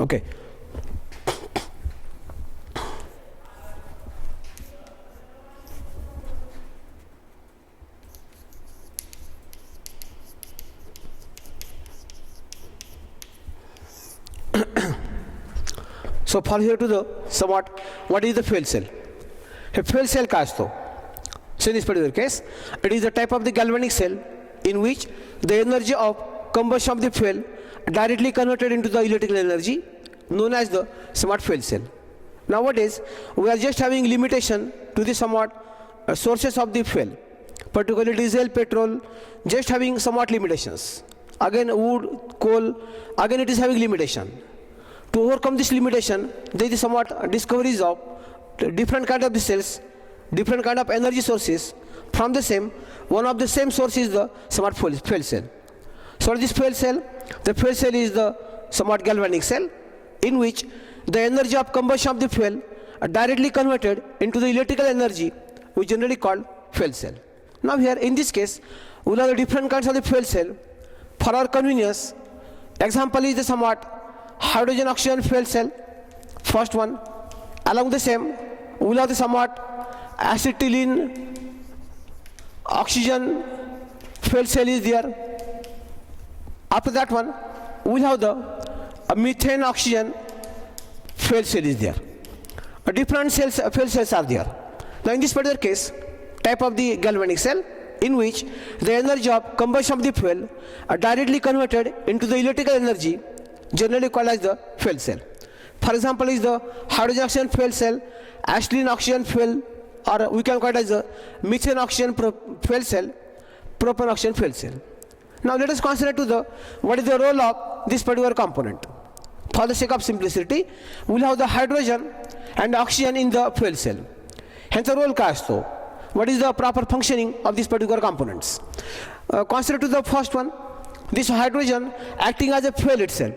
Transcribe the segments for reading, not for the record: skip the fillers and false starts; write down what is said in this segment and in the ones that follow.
Okay. So follow here to the somewhat what is the fuel cell? A fuel cell काय असतो? So in this particular case, it is a type of the galvanic cell in which the energy of combustion of the fuel directly converted into the electrical energy known as the smart fuel cell. Nowadays, we are just having limitation to the somewhat sources of the fuel, particularly diesel, petrol, just having somewhat limitations. Again, wood, coal, again it is having limitation. To overcome this limitation, there is somewhat discoveries of different kind of the cells, different kind of energy sources from the same. One of the same source is the smart fuel cell. So this fuel cell, the fuel cell is the somewhat galvanic cell in which the energy of combustion of the fuel are directly converted into the electrical energy, which generally called fuel cell. Now here in this case, we have the different kinds of the fuel cell. For our convenience, example is the somewhat hydrogen oxygen fuel cell. First one, along the same, we will have the somewhat acetylene oxygen fuel cell is there. After that one, we will have the methane oxygen fuel cell is there. Different cells, fuel cells are there. Now in this particular case, type of the galvanic cell in which the energy of combustion of the fuel are directly converted into the electrical energy, generally called as the fuel cell. For example, is the hydrogen oxygen fuel cell, acetylene oxygen fuel, or we can call it as a methane oxygen fuel cell, propane oxygen fuel cell. Now let us consider to the what is the role of this particular component. For the sake of simplicity, we will have the hydrogen and oxygen in the fuel cell. Hence the role काय असतो? What is the proper functioning of these particular components? Consider to the first one, this hydrogen acting as a fuel itself.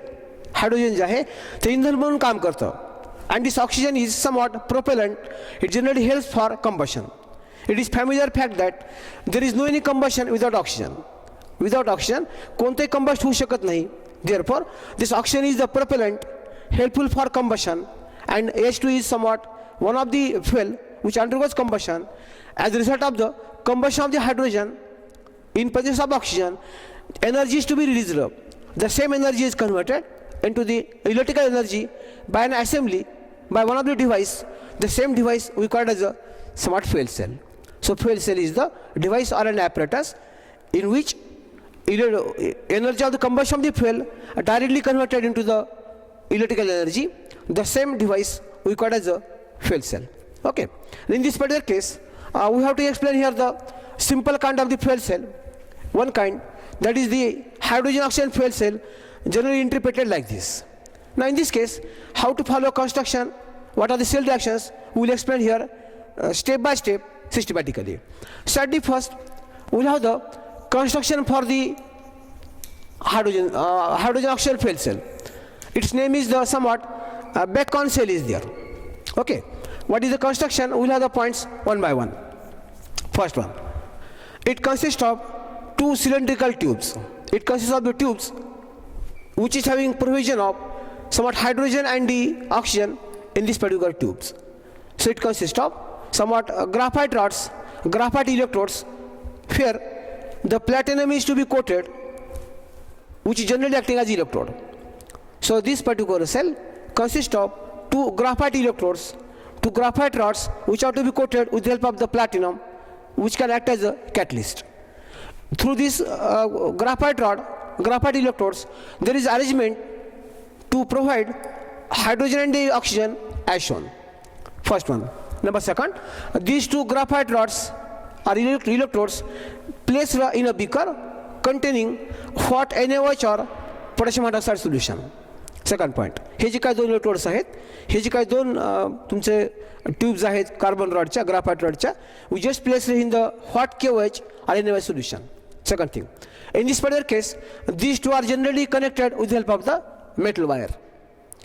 Hydrogen जे आहे ते इंधन म्हणून काम करतं. And this oxygen is somewhat propellant. It generally helps for combustion. It is familiar fact that there is no any combustion without oxygen. Without oxygen, कोणतेही combust होऊ शकत नाही. Therefore, this oxygen is the propellant helpful for combustion, and H2 is somewhat one of the fuel which undergoes combustion. As a result of the combustion of the hydrogen in presence of oxygen, energy is to be released. The same energy is converted into the electrical energy by an assembly by one of the device. The same device we call it as a smart fuel cell. So fuel cell is the device or an apparatus in which energy of the combustion of the fuel are directly converted into the electrical energy. The same device we call as a fuel cell. Okay. In this particular case, we have to explain here the simple kind of the fuel cell. One kind, that is the hydrogen oxygen fuel cell, generally interpreted like this. Now in this case, how to follow construction, what are the cell reactions, we will explain here step by step systematically. Study first, we will have the construction for the hydrogen oxygen fuel cell. Its name is the somewhat Bacon cell is there. Okay. What is the construction? We will have the points one by one. First one, it consists of two cylindrical tubes. It consists of the tubes which is having provision of somewhat hydrogen and the oxygen in these particular tubes. So it consists of somewhat graphite rods, graphite electrodes. Here the platinum is to be coated, which is generally acting as electrode. So this particular cell consists of two graphite electrodes, two graphite rods which are to be coated with the help of the platinum, which can act as a catalyst. Through this graphite electrodes, there is arrangement to provide hydrogen and the oxygen as shown. First one. Number second, these two graphite rods or electrodes placed in a beaker containing hot NaOH or potassium hydroxide solution. Second point, हे जे काही दोन electrodes आहेत, हे जे काही दोन तुमचे tubes आहेत carbon रॉडच्या, graphite रॉडच्या, we just place in the hot KOH or NaOH solution. Second thing, in this particular case, these two are generally connected with the help of the metal wire,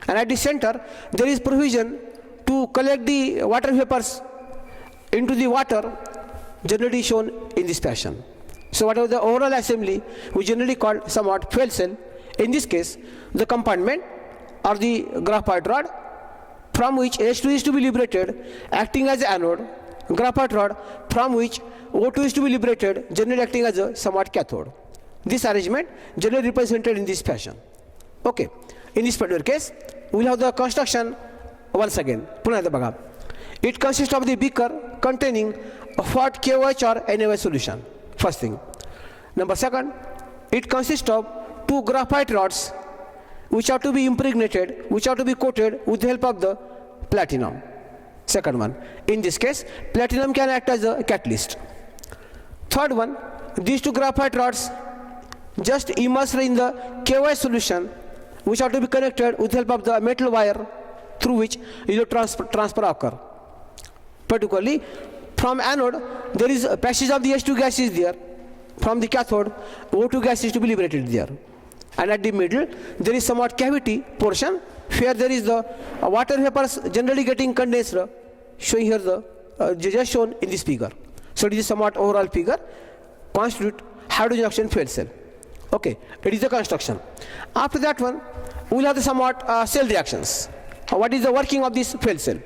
and at the center there is provision to collect the water vapors into the water, generally shown in this fashion. So whatever the overall assembly we generally call somewhat fuel cell. In this case, the compartment or the graphite rod, from which H2 is to be liberated, acting as an anode, graphite rod from which O2 is to be liberated, generally acting as a somewhat cathode. This arrangement generally represented in this fashion. Okay. In this particular case, we will have the construction once again. Punha ekda bagha. It consists of the beaker containing a hot KOH or NaOH solution. First thing. Number second, it consists of 2 graphite rods which are to be impregnated, which are to be coated with the help of the platinum. Second one. In this case, platinum can act as a catalyst. Third one, these 2 graphite rods just immersed in the KOH solution, which are to be connected with the help of the metal wire through which transfer occur. Particularly, from anode, there is a passage of the H2 gas is there. From the cathode, O2 gas is to be liberated there. And at the middle, there is somewhat cavity portion where there is the water vapors generally getting condensed, showing here just shown in this figure. So it is somewhat overall figure, constitute hydrogen oxygen fuel cell. Okay, it is the construction. After that one, we will have the somewhat cell reactions. What is the working of this fuel cell?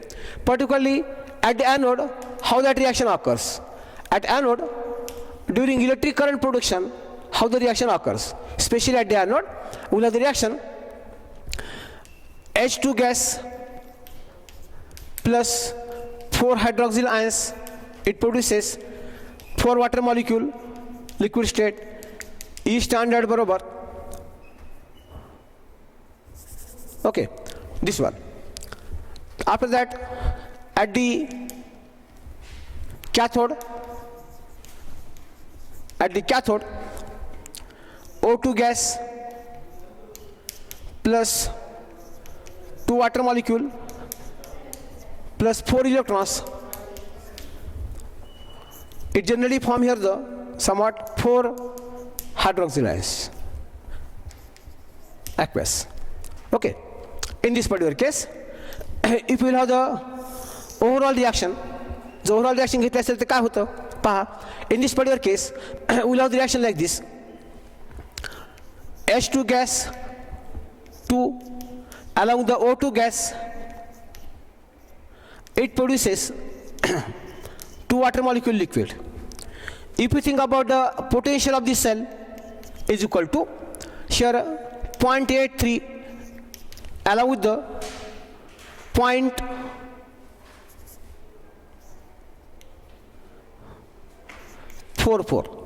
Particularly at the anode, how that reaction occurs. At anode, during electric current production, how the reaction occurs. Especially at the anode, we will have the reaction H2 gas plus 4 hydroxyl ions. It produces 4 water molecule, liquid state, E standard barobar. Okay, this one. After that, at the cathode, O2 gas plus 2 water molecule plus 4 electrons. It generally form here the somewhat 4 hydroxyl ions, aqueous. Okay. In this particular case, if we will have the overall reaction, the overall reaction घेतली असेल तर काय होतं पहा. In this particular case, we will have the reaction like this. H2 gas 2 along with the O2 gas, it produces 2 water molecule liquid. If you think about the potential of this cell is equal to here 0.83 along with the 0.44.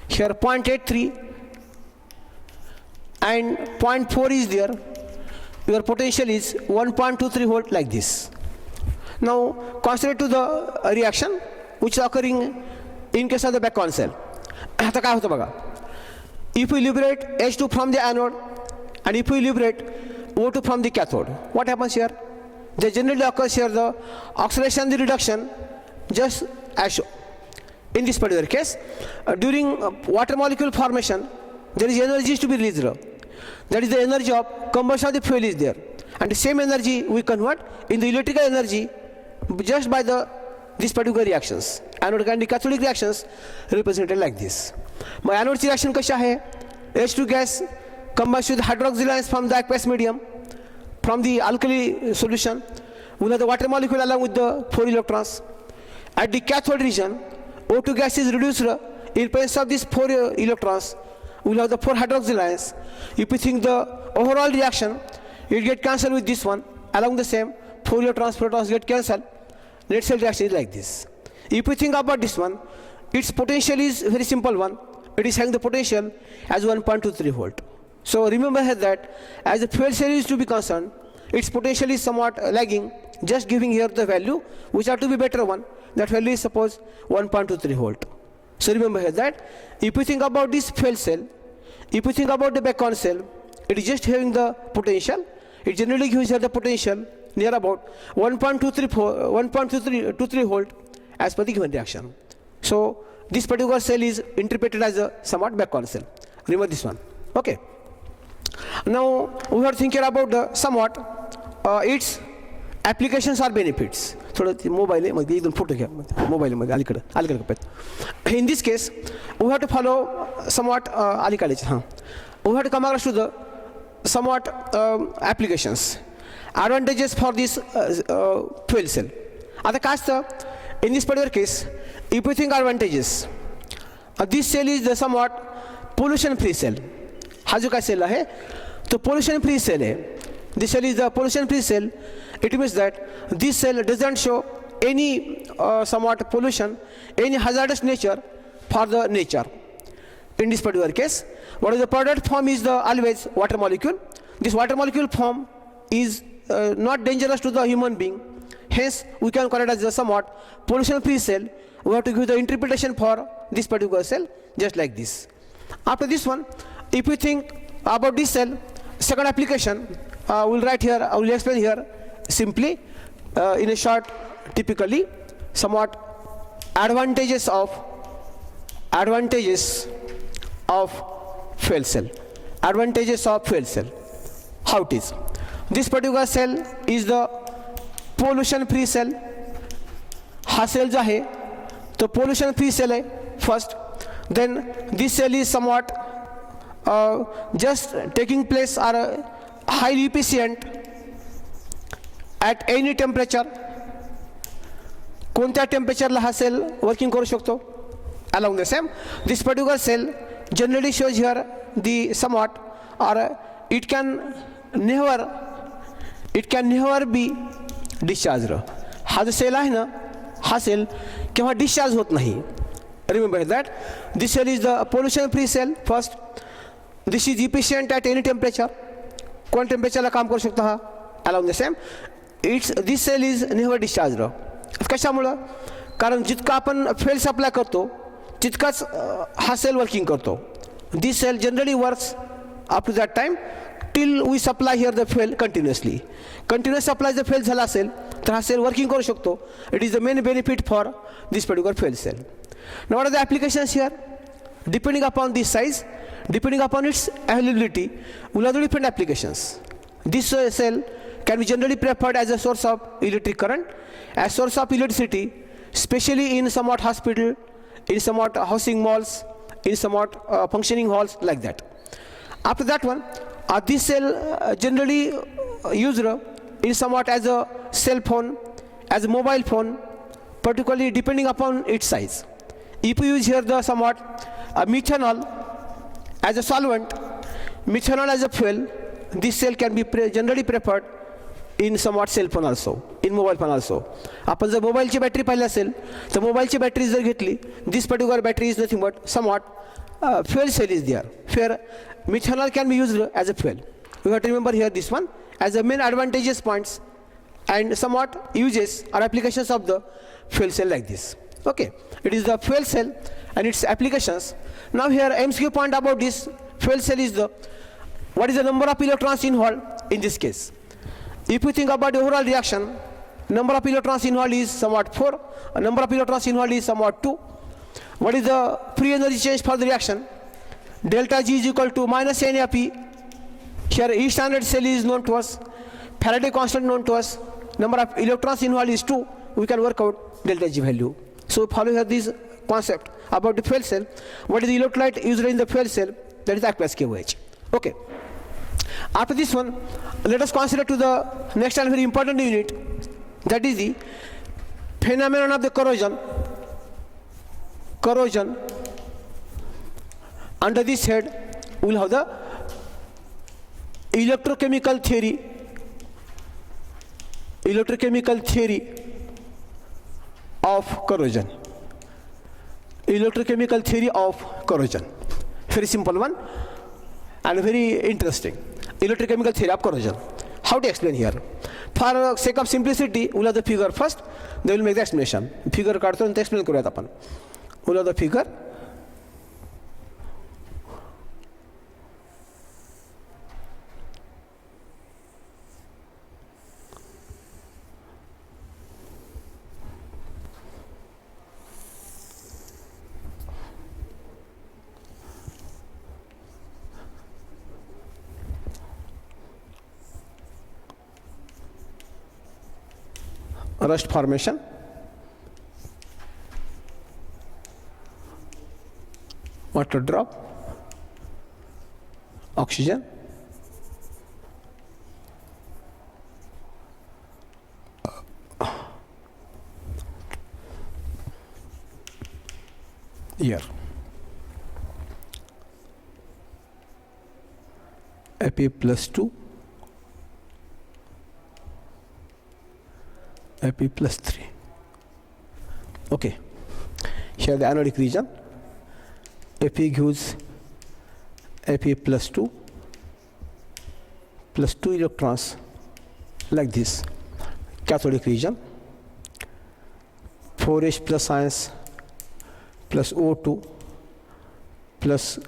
Here 0.83 and 0.4 is there. Your potential is 1.23 volt like this. Now consider to the reaction which is occurring in case of the back cell. आता काय होतं बघा. If we liberate H2 from the anode and if we liberate O2 from the cathode, what happens here? There generally occurs here the oxidation and the reduction just as shown. In this particular case, during water molecule formation, there is energy to be released. That is the energy of combustion of the fuel is there. And the same energy we convert in the electrical energy just by these particular reactions. Anodic and cathodic reactions represented like this. My anode reaction कशी आहे? H2 gas combines with hydroxyl ions from the aqueous medium, from the alkali solution. We have the water molecule along with the 4 electrons. At the cathode region, O2 gas is reduced in presence of these 4 electrons. We will have the 4 hydroxyl ions. If we think the overall reaction, it get cancelled with this one. Along the same, 4 electrons, protons get cancelled. Net cell reaction is like this. If we think about this one, its potential is very simple one. It is having the potential as 1.23 volt. So remember here that as the fuel cell is to be concerned, its potential is somewhat lagging, just giving here the value which are to be better one. That value is suppose 1.23 volt. So remember here that if you think about this fuel cell, if you think about the back cell, it is just having the potential. It generally gives here the potential near about 1.23 volt as per the given reaction. So this particular cell is interpreted as a somewhat back cell. Remember this one. Okay. Now we are thinking about the somewhat its applications are benefits. थोडं ते mobile आहे मग एक दोन photo घ्या मोबाईलमध्ये अलीकडे कपात. In this case we have to follow somewhat अलीकडेच we have to come across to the somewhat applications, advantages for this fuel cell. आता काय असतं in this particular case, if you think advantages, this cell is the somewhat pollution free cell. हा जो काय cell आहे तो pollution free cell आहे. This cell is the pollution free cell. It means that this cell doesn't show any somewhat pollution, any hazardous nature for the nature. In this particular case, what is the product form is the always water molecule. This water molecule form is not dangerous to the human being. Hence, we can call it as a somewhat pollution-free cell. We have to give the interpretation for this particular cell, just like this. After this one, if we think about this cell, second application, we'll write here, I will explain here simply in a short, typically, somewhat advantages of fuel cell. Advantages of fuel cell. How it is? This particular cell is the pollution free cell. हा cell जो आहे तो pollution free cell आहे first. Then this cell is somewhat just taking place or highly efficient at any temperature. कोणत्या टेम्परेचरला हा cell working करू शकतो. Along the same, this particular cell generally shows here the somewhat or it can never be discharged. हा जो cell आहे ना हा cell केव्हा डिस्चार्ज होत नाही. Remember that this cell is the pollution free cell first. This is efficient at any temperature. कोण टेम्परेचरला काम करू शकतो हा. Along the same, this cell is never discharged. कशामुळं? कारण जितका आपण fuel सप्लाय करतो तितकाच हा सेल वर्किंग करतो. This cell generally works up to that time till we supply here the fuel continuously. Continuous supply जर fuel झाला असेल तर हा सेल वर्किंग करू शकतो. It is the main benefit for this particular fuel cell. Now what are the applications here? Depending upon this size, depending upon its availability, we'll have different applications. This cell can be generally preferred as a source of electric current, as source of electricity, especially in somewhat hospital, in somewhat housing malls, in somewhat functioning halls like that. After that one, this cell generally used in somewhat as a cell phone, as a mobile phone, particularly depending upon its size. If you use here the somewhat methanol as a solvent, methanol as a fuel, this cell can be generally preferred in somewhat cell phone also, in mobile phone also. आपण जर मोबाईलची battery पाहिली असेल तर मोबाईलची battery जर घेतली, this particular battery is nothing but somewhat fuel cell is there. Where methanol can be used as a fuel. We have to remember here this one as the main advantages points and somewhat uses or applications of the fuel cell like this. Okay, it is the fuel cell and its applications. Now here MCQ point about this fuel cell is the what is the number of electrons involved in this case. If you think about the overall reaction, number of electrons involved is somewhat 4, number of electrons involved is somewhat 2. What is the free energy change for the reaction? Delta G is equal to minus NAP. Here E standard cell is known to us, Faraday constant known to us, number of electrons involved is 2. We can work out delta G value. So follow here this concept about the fuel cell. What is the electrolyte used in the fuel cell? That is aqueous KOH. Okay. After this one, let us consider to the next and very important unit, that is the phenomenon of the corrosion. Corrosion. Under this head, we will have the electrochemical theory. Electrochemical theory of corrosion. Electrochemical theory of corrosion. Very simple one and very interesting. Electrochemical theory of corrosion. How to explain here? For sake of simplicity, we'll have the figure first, then we'll make the explanation. Figure काढतो आणि ते explain करूयात आपण. We'll have the figure. rust formation, water drop, oxygen, air, Fe plus 2, Fe plus 3. Okay, here the anodic region, Fe gives Fe plus 2 electrons like this. Cathodic region, 4H plus ions plus O2 plus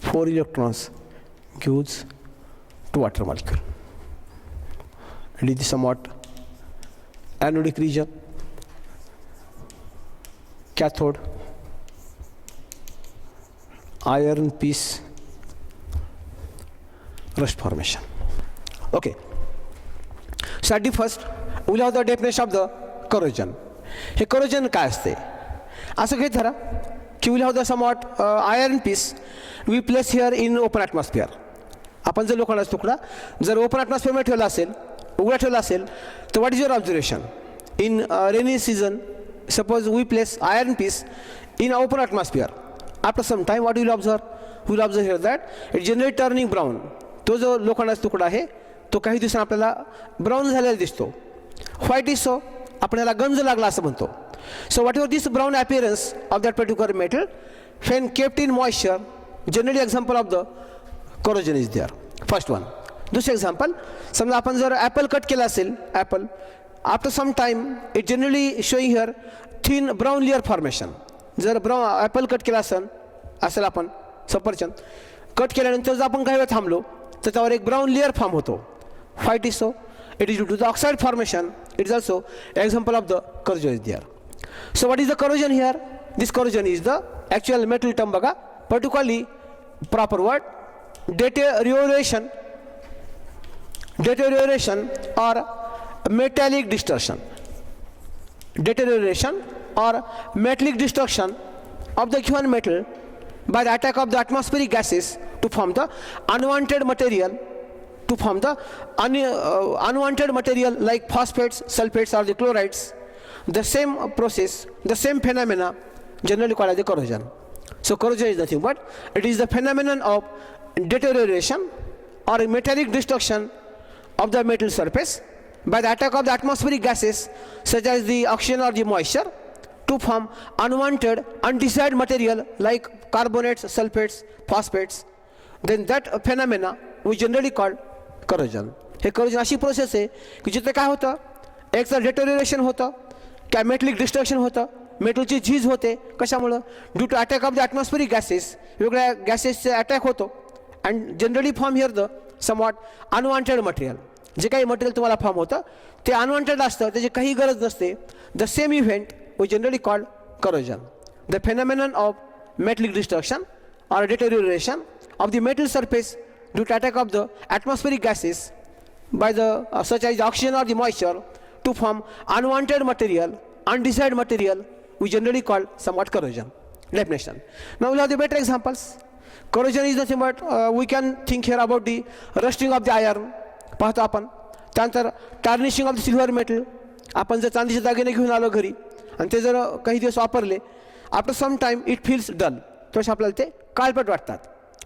4 electrons gives 2 water molecule. And it is somewhat anodic region, cathode, iron piece, rust formation. Okay. So at the first, we'll have the definition of the corrosion. हे corrosion काय असते? असं घेत धरा की we'll have the somewhat iron piece we place here in open atmosphere. आपण जर लोखंडाचा तुकडा जर ओपन ॲटमॉस्फिअरमध्ये ठेवला असेल, उघडा ठेवला असेल, तर what is your observation? In rainy season suppose we place iron piece in open atmosphere. After some time what will observe here that it generally turning brown. तो जो लोखंडाचा तुकडा आहे तो काही दिवसांनी आपल्याला ब्राऊन झालेला दिसतो. व्हाईट इज सो, आपण याला गंज लागला असं म्हणतो. So what is this brown appearance of that particular metal when kept in moisture, generally example of the corrosion is there. First one. दुसरं एक्झाम्पल, समजा आपण जर ॲपल कट केला असेल, apple after some time it generally showing here thin brown layer formation. जर apple cut केला असेल आपण सफरचंद कट केल्यानंतर जर आपण काही वेळ थांबलो तर त्यावर एक ब्राऊन लेअर फॉर्म होतो. Why it is so, it is due to the oxide formation. It is also example of the corrosion is there. So what is the corrosion here? This corrosion is the actual metal term बघा, particularly proper word deterioration or metallic distortion. Deterioration or metallic destruction of the given metal by the attack of the atmospheric gases to form the unwanted material, unwanted material like phosphates, sulfates or the chlorides. The same process, the same phenomena generally called as the corrosion. So corrosion is nothing but it is the phenomenon of deterioration or metallic destruction of the metal surface by the attack of the atmospheric gases such as the oxygen or the moisture to form unwanted, undesired material like carbonates, sulfates, phosphates. Then that phenomena we generally call corrosion. हे corrosion अशी process आहे की जिथे काय होतं, एक तर deterioration होतं, काय metallic destruction होतं, मेटलची झीज होते. कशामुळं? Due to attack of the atmospheric gases, वेगवेगळ्या गॅसेसचे अटॅक होतो. And generally form here the somewhat unwanted material. जे काही मटेरियल तुम्हाला फॉर्म होतं ते अनवॉन्टेड असतं, त्याची काही गरज नसते. The same event we generally called corrosion. The phenomenon of metallic destruction or deterioration of the metal surface due to attack of the atmospheric gases by the such as oxygen or the moisture to form unwanted material, undesired material, we generally call somewhat corrosion. Definition. Now we'll have the better examples. Corrosion is nothing but we can think here about the rusting of the iron. पाहतो आपण. त्यानंतर tarnishing of the silver metal. आपण जर चांदीचे दागिने घेऊन आलो घरी आणि ते जर काही दिवस वापरले, after some time it feels dull, तसे आपल्याला ते काळपट वाटतात.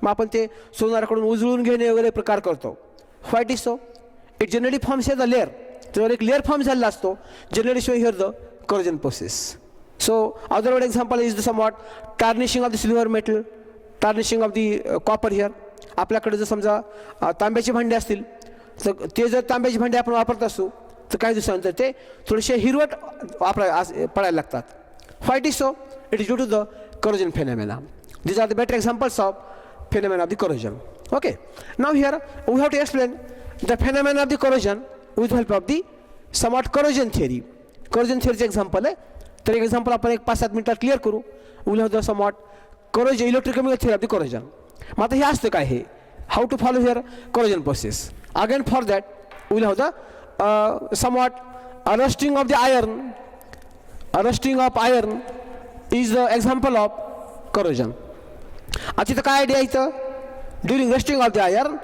मग आपण ते सोनाराकडून उजळून घेणे वगैरे प्रकार करतो. White is so, it generally forms here the layer. त्यावर एक लेअर फॉर्म झालेला असतो, generally show here the corrosion process. So other one example is the somewhat tarnishing of the silver metal, tarnishing of the copper here. आपल्याकडे जर समजा तांब्याची भांडी असतील तर ते जर तांब्याची भांडी आपण वापरत असू तर काही दिवसानंतर ते थोडेसे हिरवट पडायला लागतात. Why it is so, it is due to the corrosion phenomena. These are the better examples of phenomena of the corrosion. Okay, now here we have to explain the phenomena of the corrosion with the help of the somewhat corrosion theory. Corrosion theory example आहे, तर एक example आपण एक 5-7 मिनिटात clear करू. Will have the somewhat corrosion, electrochemical theory of the corrosion. मग आता हे असतं काय, हे how to follow here corrosion process. Again for that we will have the somewhat a rusting of the iron, a rusting of iron is the example of corrosion. आता इथं काय idea इथं during rusting of the iron,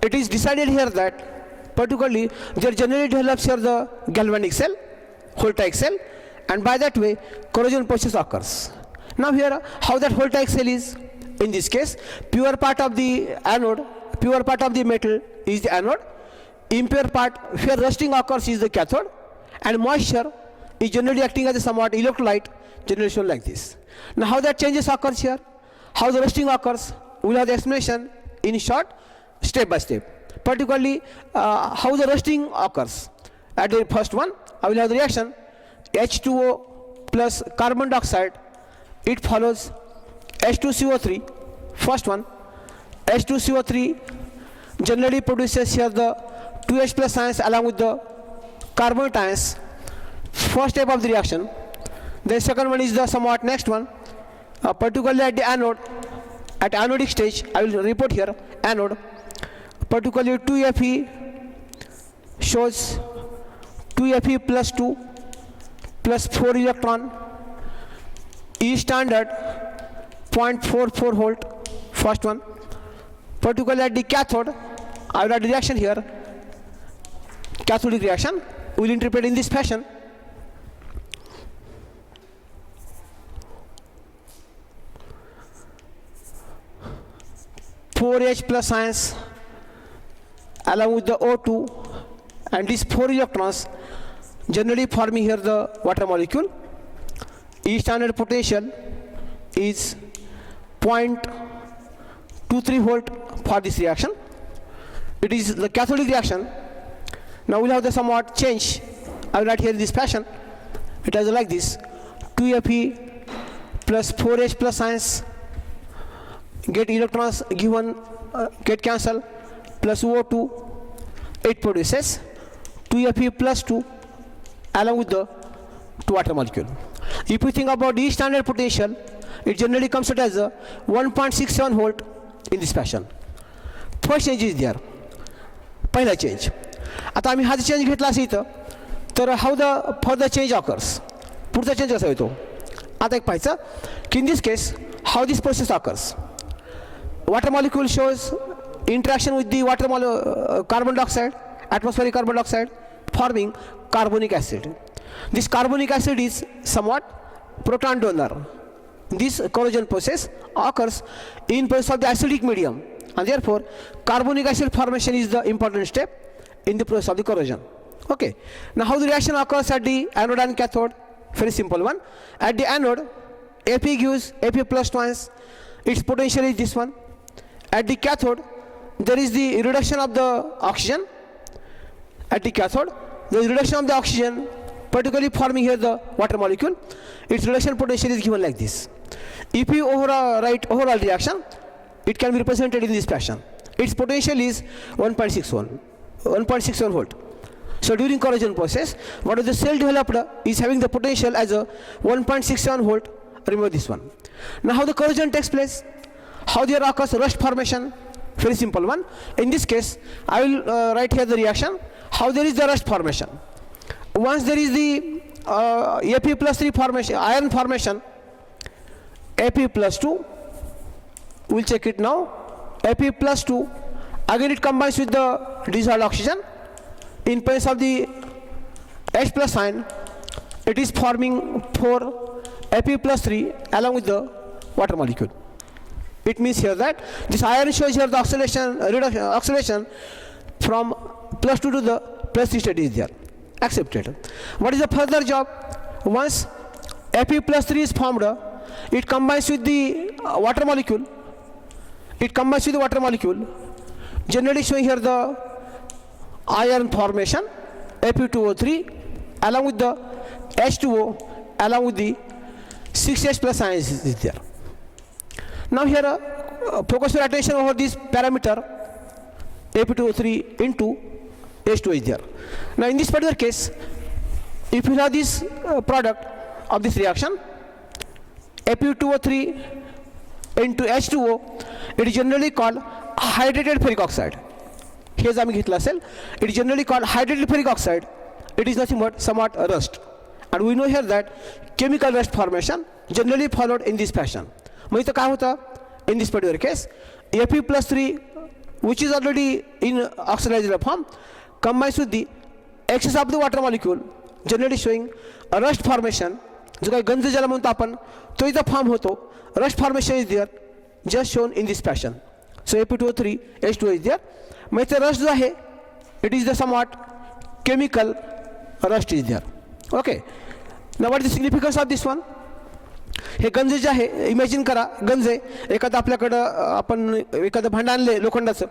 it is decided here that particularly there generally develops here the galvanic cell, voltaic cell, and by that way corrosion process occurs. Now here how that voltaic cell is, in this case pure part of the anode, pure part of the metal is the anode, impure part where rusting occurs is the cathode, and moisture is generally acting as a somewhat electrolyte, generally shown like this. Now how that changes occurs here, how the rusting occurs, we will have the explanation in short, step by step. Particularly how the rusting occurs. At the first one, I will have the reaction H2O plus carbon dioxide. It follows H2CO3. First one, H2CO3 generally produces here the 2H plus ions along with the carbon ions. First step of the reaction. The second one is the somewhat next one. Particularly at the anode, at anodic stage, I will report here anode. Particularly 2Fe shows 2Fe plus 2 plus 4 electron. E standard 0.44 volt. First one. Particularly at the cathode, I will add the reaction here. Cathodic reaction. We will interpret in this fashion. H plus ions along with the O2 and these 4 electrons generally forming here the water molecule. E standard potential is 0.23 volt for this reaction. It is the cathodic reaction. Now we'll have the somewhat change. I will write here in this fashion. It is like this: 2Fe plus 4H plus ions get electrons given, get cancel, plus O2, it produces 2Fe plus 2 along with the 2 water molecule. If you think about the standard potential, it generally comes out as a 1.67 volt in this fashion. First change is there. पहिला change. आता आम्ही हा change घेतला असेल तर how the further change occurs. पुढचा change कसा होतो? आता एक पाहायचं की in this case how this process occurs. Water molecule shows interaction with the carbon dioxide, atmospheric carbon dioxide, forming carbonic acid. This carbonic acid is somewhat proton donor. This corrosion process occurs in presence of the acidic medium, and therefore carbonic acid formation is the important step in the process of the corrosion. Okay. Now how the reaction occurs at the anode and cathode? Very simple one. At the anode, Fe gives Fe plus ions. Its potential is this one. At the cathode, there is the reduction of the oxygen. At the cathode, there is reduction of the oxygen, particularly forming here the water molecule. Its reduction potential is given like this. If you write overall reaction, it can be represented in this fashion. Its potential is 1.61 volt. So during corrosion process, what is the cell developed is having the potential as a 1.67 volt. Remember this one. Now how the corrosion takes place? How there occurs rust formation? Very simple one. In this case, I will write here the reaction. How there is the rust formation? Once there is the Fe plus 3 formation, iron formation, Fe plus 2, we will check it now. Fe plus 2, again it combines with the dissolved oxygen. In place of the H plus ion, it is forming 4 Fe plus 3 along with the water molecule. It means here that this iron shows here the oxidation from plus 2 to the plus 3 state is there. Accepted. What is the further job? Once Fe plus 3 is formed, it combines with the water molecule. It combines with the water molecule, generally showing here the iron formation, Fe2O3, along with the H2O, along with the 6H plus ions is there. Now here focus your attention over this parameter Fe2O3 into H2O is there. Now in this particular case, if you have this product of this reaction Fe2O3 into H2O, it is generally called hydrated ferric oxide. Here's आम्ही घेतला असेल. It is generally called hydrated ferric oxide, it is nothing but somewhat rust. And we know here that chemical rust formation generally followed in this fashion. मग इथं काय होतं in this particular case, Fe+3 which is already in oxidized form combines with the excess of the water molecule, generally showing a rust formation. जो काही गंज ज्याला म्हणतो आपण तो इथं फॉर्म होतो. Rust formation is there just shown in this fashion. So Fe2O3 H2O is there. मग इथे रस्ट जो आहे it is the somewhat chemical rust is there. Okay, now what is the significance of this one. हे गंज जे आहे imagine करा, गंज आहे एखादं आपल्याकडं आपण एखादं भांडं आणले लोखंडाचं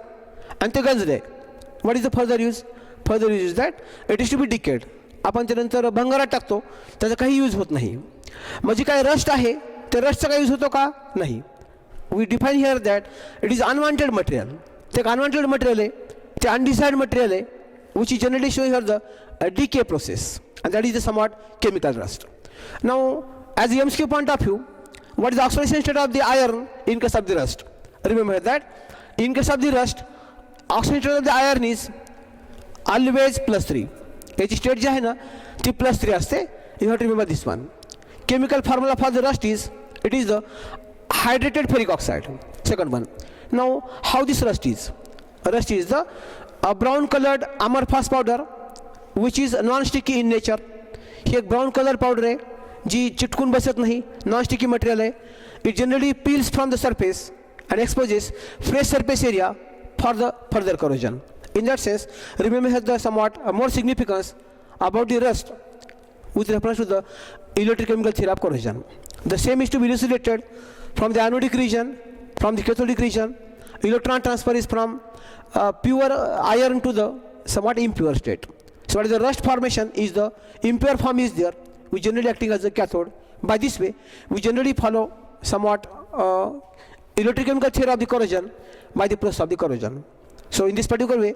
आणि ते गंजलं आहे. What is the further use. Further use is that it is to be decayed. आपण त्यानंतर भंगारात टाकतो, त्याचा काही यूज होत नाही. म्हणजे काय रस्ट आहे ते रस्टचा काही यूज होतो का नाही. We define here that it is unwanted material. ते एक अनवॉन्टेड मटेरियल आहे, ते अनडिसाइड मटेरियल आहे which is generally show here the decay process and that is the somewhat chemical rust. Now as a MCQ point of view, what is the oxidation state of the iron in case of the rust? Remember that in case of the rust, oxidation state of the iron is always +3. याची state जी आहे ना ती +3 असते. You have to remember this one. Chemical formula for the rust is it is the hydrated ferric oxide. Second one. Now how this rust is? Rust is the brown colored amorphous powder which is non-sticky in nature. ही एक brown colour powder आहे जी चिटकून बसत नाही, non sticky material आहे. It generally peels from the surface and exposes fresh surface area for the further corrosion. In that sense, remember has the somewhat more significance about the rust with reference to the electrochemical theory of corrosion. The same is to be elucidated from the anodic region, from the cathodic region. Electron transfer is from pure iron to the somewhat impure state. So what is the rust formation is the impure form is there, we generally acting as a cathode. By this way, we generally follow somewhat electrochemical theory of the corrosion by the process of the corrosion. So in this particular way,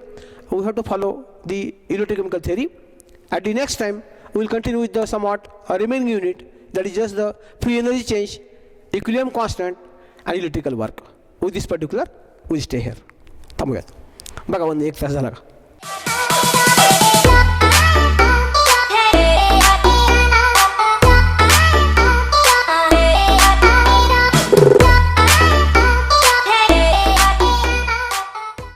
we have to follow the electrochemical theory. At the next time, we will continue with the somewhat remaining unit, that is just the free energy change, equilibrium constant, and electrical work. With this particular, we stay here. थांबूयात. बघा 1 तास झाला का.